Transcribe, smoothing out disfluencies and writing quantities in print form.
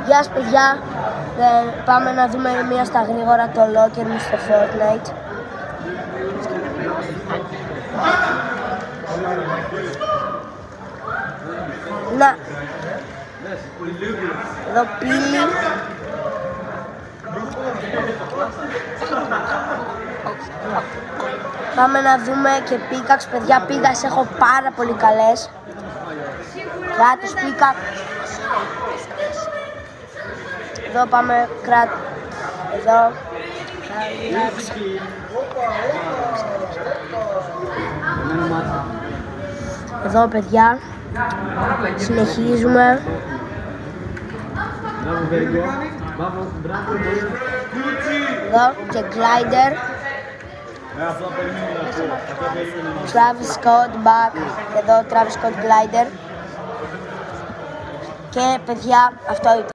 Γεια σας παιδιά, πάμε να δούμε μία στα γρήγορα το locker μου στο Fortnite. Να, εδώ πύλη. Πάμε να δούμε και πίκαξ, παιδιά, πίκαξ έχω πάρα πολύ καλές. Κράτος πίκαξ. Εδώ πάμε κράτος. Εδώ. Εδώ παιδιά. Συνεχίζουμε. Εδώ και glider. Travis Scott back. Εδώ Travis Scott glider. Και παιδιά αυτό ήταν.